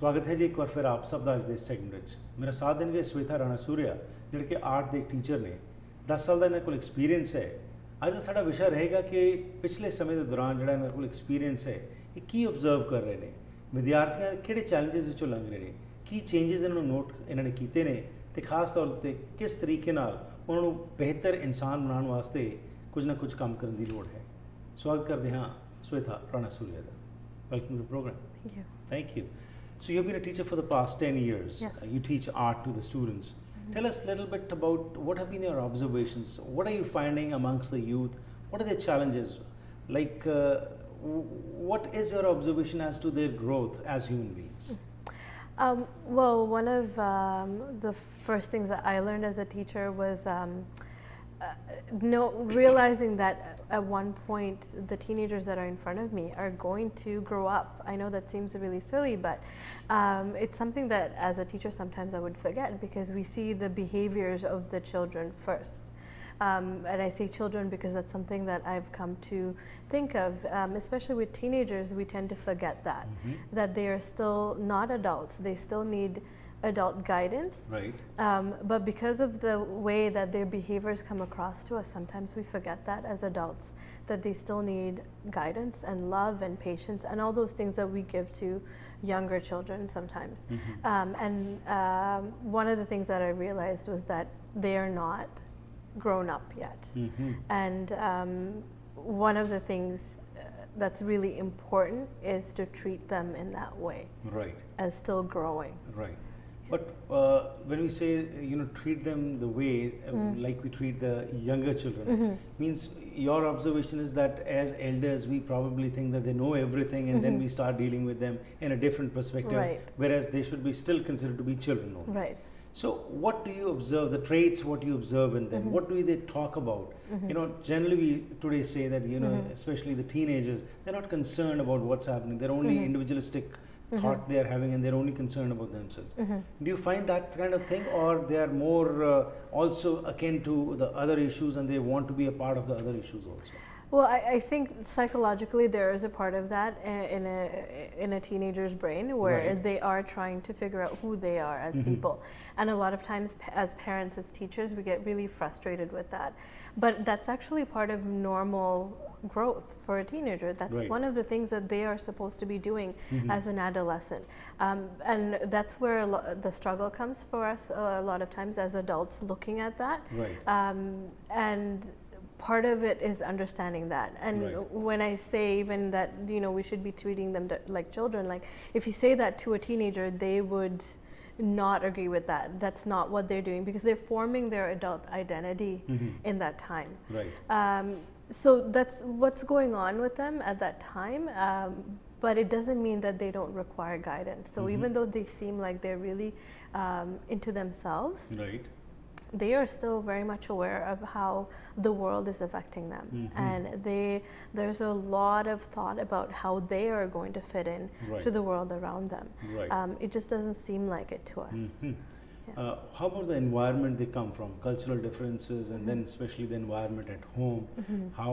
स्वागत है जी एक बार फिर आप सब ਦਾ ਅੱਜ ਦੇ ਸੈਗਮੈਂਟ ਵਿੱਚ ਮੇਰਾ ਸਾਥ ਦੇਣਗੇ ਸਵੇਤਾ ਰਾਣਾ ਸੂਰਿਆ ਜਿਹੜੇ ਕਿ ਆਰਟ ਦੇ ਟੀਚਰ ਨੇ 10 ਸਾਲ ਦਾ ਇਹਨਾਂ ਕੋਲ ਐਕਸਪੀਰੀਅੰਸ ਹੈ। ਅੱਜ ਦਾ ਸਾਡਾ ਵਿਸ਼ਾ ਰਹੇਗਾ ਕਿ ਪਿਛਲੇ ਸਮੇਂ ਦੇ ਦੌਰਾਨ ਜਿਹੜਾ ਇਹਨਾਂ ਕੋਲ ਐਕਸਪੀਰੀਅੰਸ ਹੈ ਇਹ ਕੀ ਆਬਜ਼ਰਵ ਕਰ ਰਹੇ ਨੇ, ਵਿਦਿਆਰਥੀਆਂ ਕਿਹੜੇ ਚੈਲੰਜਸ ਵਿੱਚੋਂ ਲੰਘ ਰਹੇ ਨੇ, ਕੀ ਚੇਂਜਸ ਇਹਨਾਂ ਨੂੰ ਨੋਟ ਇਹਨਾਂ ਨੇ ਕੀਤੇ ਨੇ ਤੇ ਖਾਸ ਤੌਰ ਤੇ ਕਿਸ ਤਰੀਕੇ ਨਾਲ ਉਹਨਾਂ ਨੂੰ ਬਿਹਤਰ ਇਨਸਾਨ ਬਣਾਉਣ ਵਾਸਤੇ ਕੁਝ ਨਾ ਕੁਝ ਕੰਮ ਕਰਨ ਦੀ ਲੋੜ ਹੈ। ਸਵਾਗਤ ਕਰਦੇ ਹਾਂ ਸਵੇਤਾ ਰਾਣਾ ਸੂਰਿਆ ਦਾ। Welcome to the program. Thank you. Thank you. So you've been a teacher for the past 10 years. Yes. You teach art to the students. Tell us a little bit about what have been your observations. What are you finding amongst the youth? What are their challenges? Like, what is your observation as to their growth as human beings? Well, one of the first things that I learned as a teacher was realizing that at one point the teenagers that are in front of me are going to grow up. I know that seems really silly, but it's something that as a teacher sometimes I would forget because we see the behaviors of the children first. And I say children because that's something that I've come to think of, especially with teenagers. We tend to forget that they are still not adults. They still need adult guidance. Right. But because of the way that their behaviors come across to us, sometimes we forget that as adults, that they still need guidance and love and patience and all those things that we give to younger children sometimes. One of the things that I realized was that they are not grown up yet. And one of the things that's really important is to treat them in that way. Right. As still growing. Right. But when we say, treat them the way like we treat the younger children, means your observation is that as elders we probably think that they know everything and then we start dealing with them in a different perspective, Right. whereas they should be still considered to be children only. Right. So what do you observe, the traits, what do you observe in them? What do they talk about? Generally we today say that, especially the teenagers, they're not concerned about what's happening. They're only individualistic thought they are having and they're only concerned about themselves. Do you find that kind of thing, or they are more also akin to the other issues and they want to be a part of the other issues also? Well, I think psychologically there is a part of that in a teenager's brain where Right. they are trying to figure out who they are as people. And a lot of times as parents, as teachers, we get really frustrated with that. But that's actually part of normal growth for a teenager. That's Right. one of the things that they are supposed to be doing as an adolescent. And that's where the struggle comes for us a lot of times as adults looking at that. Right. And part of it is understanding that. And Right. when I say even that, we should be treating them like children, like if you say that to a teenager, they would not agree with that. That's not what they're doing because they're forming their adult identity in that time. Right. So that's what's going on with them at that time. But it doesn't mean that they don't require guidance. So even though they seem like they're really into themselves, Right. they are still very much aware of how the world is affecting them. And there's a lot of thought about how they are going to fit in Right. to the world around them. Right. It just doesn't seem like it to us. How about the environment they come from, cultural differences, and then especially the environment at home, how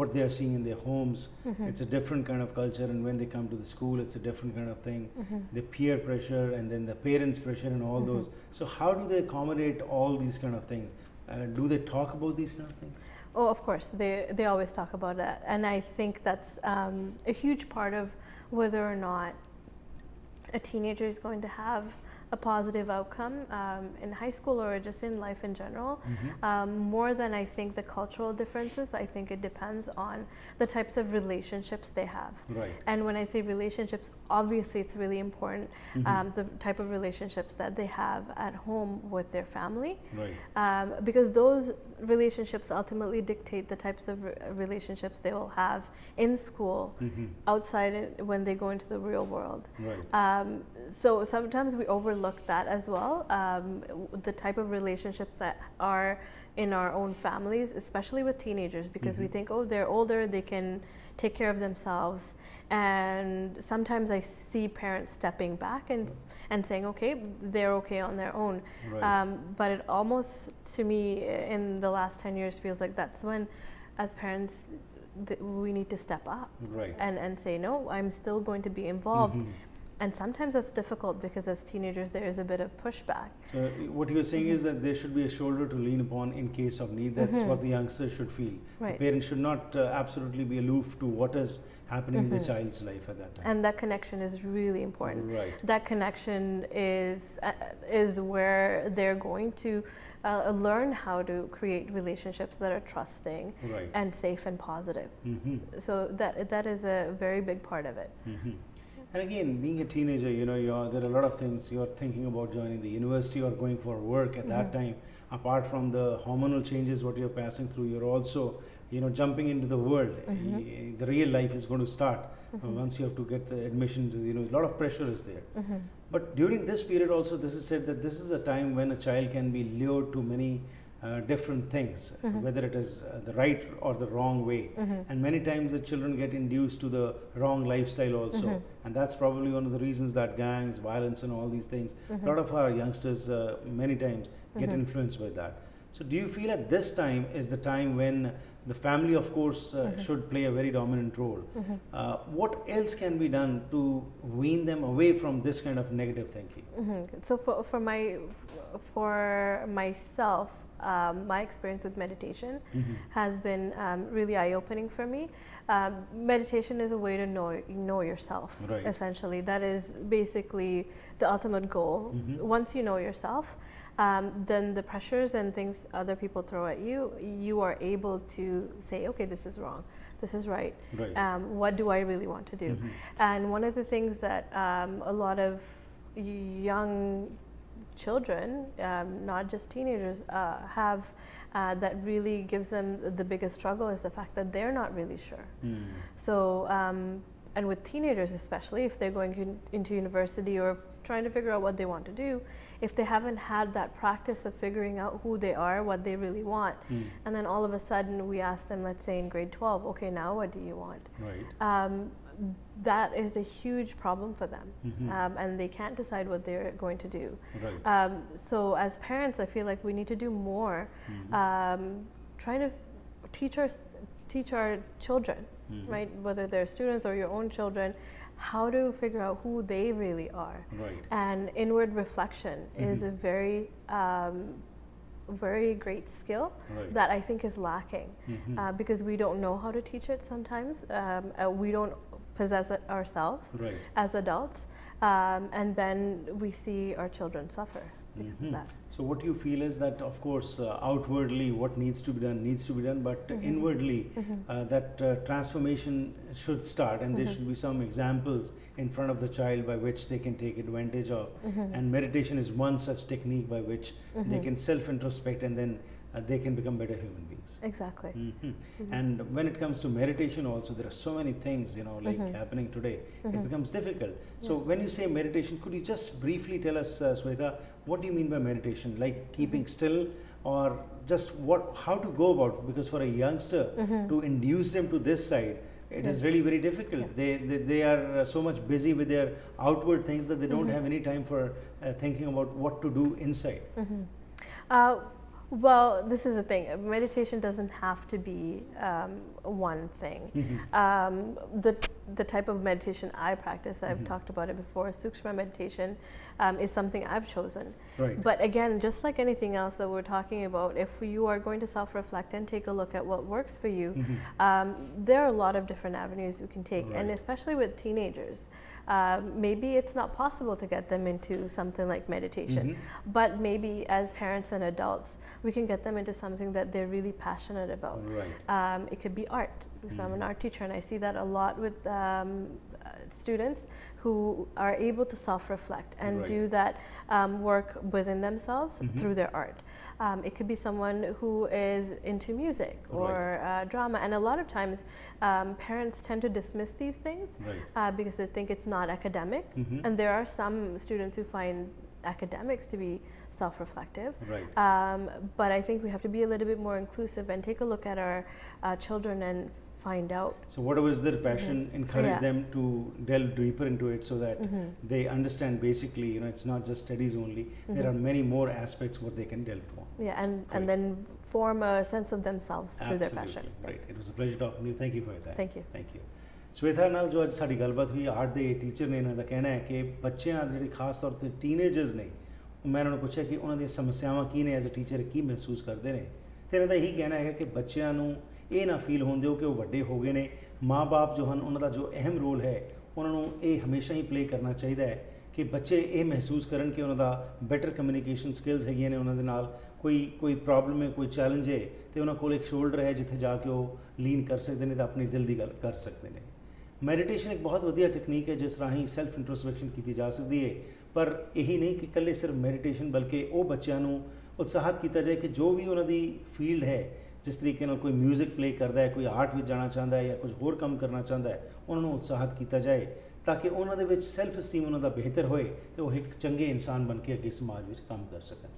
what they are seeing in their homes, it's a different kind of culture, and when they come to the school it's a different kind of thing, the peer pressure and then the parents pressure and all those. So how do they accommodate all these kind of things? Do they talk about these kind of things? Oh, of course, they always talk about that, and I think that's a huge part of whether or not a teenager is going to have a positive outcome in high school or just in life in general. More than I think the cultural differences, I think it depends on the types of relationships they have. Right. And when I say relationships, obviously it's really important the type of relationships that they have at home with their family. Right. Because those relationships ultimately dictate the types of relationships they will have in school, outside when they go into the real world. Right. So sometimes we overlook that as well, the type of relationships that are in our own families, especially with teenagers, because we think, oh, they're older, they can take care of themselves. And sometimes I see parents stepping back and saying, okay, they're okay on their own. Right. But it almost, to me, in the last 10 years, feels like that's when, as parents, we need to step up. Right. And say, no, I'm still going to be involved And sometimes that's difficult because as teenagers there is a bit of pushback. So what you're saying is that there should be a shoulder to lean upon in case of need. That's what the youngsters should feel. Right. The parents should not absolutely be aloof to what is happening in the child's life at that time. And that connection is really important. Right. That connection is where they're going to learn how to create relationships that are trusting Right. and safe and positive. Mm-hmm. So that is a very big part of it. Mm-hmm. And again, being a teenager, you know, there are a lot of things you're thinking about joining the university or going for work at that time. Apart from the hormonal changes, what you're passing through, you're also, you know, jumping into the world. The real life is going to start once you have to get the admission to, you know, a lot of pressure is there. But during this period also, this is said that this is a time when a child can be lured to many different things, whether it is the right or the wrong way. And many times the children get induced to the wrong lifestyle also. And that's probably one of the reasons that gangs, violence and all these things, a lot of our youngsters many times get influenced by that. So do you feel at this time is the time when the family, of course, should play a very dominant role? What else can be done to wean them away from this kind of negative thinking? So for myself, my experience with meditation has been really eye-opening for me. Meditation is a way to know yourself, Right. essentially. That is basically the ultimate goal. Once you know yourself, then the pressures and things other people throw at you, you are able to say, okay, this is wrong, this is right. Right. What do I really want to do? And one of the things that a lot of young children, not just teenagers, have that really gives them the biggest struggle is the fact that they're not really sure. So, and with teenagers especially, if they're going into university or trying to figure out what they want to do, if they haven't had that practice of figuring out who they are, what they really want, and then all of a sudden we ask them, let's say in grade 12, okay, now what do you want? Right. That is a huge problem for them, and they can't decide what they're going to do. Right. So as parents, I feel like we need to do more, trying to teach our children, right, whether they're students or your own children, how to figure out who they really are. Right. And inward reflection is a very very great skill Right. that I think is lacking because we don't know how to teach it sometimes. We don't possess it ourselves Right. as adults, and then we see our children suffer because of that. So what you feel is that, of course, outwardly what needs to be done, but inwardly that transformation should start, and there should be some examples in front of the child by which they can take advantage of. And meditation is one such technique by which they can self-introspect, and then they can become better human beings. Exactly. And when it comes to meditation also, there are so many things, you know, like happening today. It becomes difficult. So when you say meditation, could you just briefly tell us, Swetha, what do you mean by meditation? Like keeping still, or just how to go about it? Because for a youngster to induce them to this side, it is really very difficult. They are so much busy with their outward things that they don't have any time for thinking about what to do inside. Well, this is the thing. Meditation doesn't have to be one thing. The type of meditation I practice, I've talked about it before, Sukshma meditation is something I've chosen. Right. But again, just like anything else that we're talking about, if you are going to self-reflect and take a look at what works for you, there are a lot of different avenues you can take. Right. And especially with teenagers, maybe it's not possible to get them into something like meditation, but maybe as parents and adults, we can get them into something that they're really passionate about. Right. It could be art. So I'm an art teacher, and I see that a lot with students who are able to self-reflect and Right. do that work within themselves through their art. It could be someone who is into music or drama, and a lot of times parents tend to dismiss these things because they think it's not academic, and there are some students who find academics to be self-reflective, but I think we have to be a little bit more inclusive and take a look at our children and find out. So whatever is their passion, encourage them to delve deeper into it, so that they understand basically, you know, it's not just studies only. There are many more aspects what they can delve on. Yeah, and then form a sense of themselves through their passion. Right. It was a pleasure talking to you. Thank you for your time. Thank you. Thank you. Shweta ਨਾਲ ਜੋ ਅੱਜ ਸਾਡੀ ਗੱਲਬਾਤ ਹੋਈ art ਦੇ teacher ਨੇ, ਇਹਨਾਂ ਦਾ ਕਹਿਣਾ ਹੈ ਕਿ ਬੱਚਿਆਂ ਜਿਹੜੇ ਖਾਸ ਤੌਰ 'ਤੇ ਟੀਨੇਜਰਸ ਨੇ, ਮੈਂ ਉਹਨਾਂ ਨੂੰ ਪੁੱਛਿਆ ਕਿ ਉਹਨਾਂ ਦੀਆਂ ਸਮੱਸਿਆਵਾਂ ਕੀ ਨੇ, ਐਜ਼ ਅ ਟੀਚਰ ਕੀ ਮਹਿਸੂਸ ਕਰਦੇ ਨੇ, ਤੇ ਇਹਨਾਂ ਦਾ ਇਹੀ ਕਹਿਣਾ ਹੈਗਾ ਕਿ ਬੱਚਿਆਂ ਨੂੰ ਇਹ ਨਾ ਫੀਲ ਹੋਣ ਦਿਓ ਕਿ ਉਹ ਵੱਡੇ ਹੋ ਗਏ ਨੇ। ਮਾਂ-ਬਾਪ ਜੋ ਹਨ ਉਹਨਾਂ ਦਾ ਜੋ ਅਹਿਮ ਰੋਲ ਹੈ ਉਹਨਾਂ ਨੂੰ ਇਹ ਹਮੇਸ਼ਾ ਹੀ ਪਲੇ ਕਰਨਾ ਚਾਹੀਦਾ ਹੈ ਕਿ ਬੱਚੇ ਇਹ ਮਹਿਸੂਸ ਕਰਨ ਕਿ ਉਹਨਾਂ ਦਾ ਬੈਟਰ ਕਮਿਊਨੀਕੇਸ਼ਨ ਸਕਿੱਲਸ ਹੈਗੀਆਂ ਨੇ, ਉਹਨਾਂ ਦੇ ਨਾਲ ਕੋਈ ਪ੍ਰੋਬਲਮ ਹੈ, ਕੋਈ ਚੈਲੰਜ ਹੈ, ਤੇ ਉਹਨਾਂ ਕੋਲ ਇੱਕ ਸ਼ੋਲਡਰ ਹੈ ਜਿੱਥੇ ਜਾ ਕੇ ਉਹ ਲੀਨ ਕਰ ਸਕਦੇ ਨੇ ਤਾਂ ਆਪਣੀ ਦਿਲ ਦੀ ਗੱਲ ਕਰ ਸਕਦੇ ਨੇ। ਮੈਡੀਟੇਸ਼ਨ ਇੱਕ ਬਹੁਤ ਵਧੀਆ ਟੈਕਨੀਕ ਹੈ ਜਿਸ ਰਾਹੀਂ ਸੈਲਫ ਇੰਟਰੋਸਪੈਕਸ਼ਨ ਕੀਤੀ ਜਾ ਸਕਦੀ ਹੈ, ਪਰ ਇਹੀ ਨਹੀਂ ਕਿ ਇਕੱਲੇ ਸਿਰਫ ਮੈਡੀਟੇਸ਼ਨ, ਬਲਕਿ ਉਹ ਬੱਚਿਆਂ ਨੂੰ ਉਤਸ਼ਾਹਿਤ ਕੀਤਾ ਜਾਏ ਕਿ ਜੋ ਵੀ ਉਹਨਾਂ ਦੀ ਫੀਲਡ ਹੈ, ਜਿਸ ਤਰੀਕੇ ਨਾਲ ਕੋਈ ਮਿਊਜ਼ਿਕ ਪਲੇ ਕਰਦਾ ਹੈ, ਕੋਈ ਆਰਟ ਵਿੱਚ ਜਾਣਾ ਚਾਹੁੰਦਾ ਹੈ ਜਾਂ ਕੁਝ ਹੋਰ ਕੰਮ ਕਰਨਾ ਚਾਹੁੰਦਾ ਹੈ, ਉਹਨਾਂ ਨੂੰ ਉਤਸ਼ਾਹਿਤ ਕੀਤਾ ਜਾਏ ਤਾਂ ਕਿ ਉਹਨਾਂ ਦੇ ਵਿੱਚ ਸੈਲਫ ਸਟੀਮ ਉਹਨਾਂ ਦਾ ਬਿਹਤਰ ਹੋਏ ਤੇ ਉਹ ਇੱਕ ਚੰਗੇ ਇਨਸਾਨ ਬਣ ਕੇ ਅੱਗੇ ਸਮਾਜ ਵਿੱਚ ਕੰਮ ਕਰ ਸਕਣ।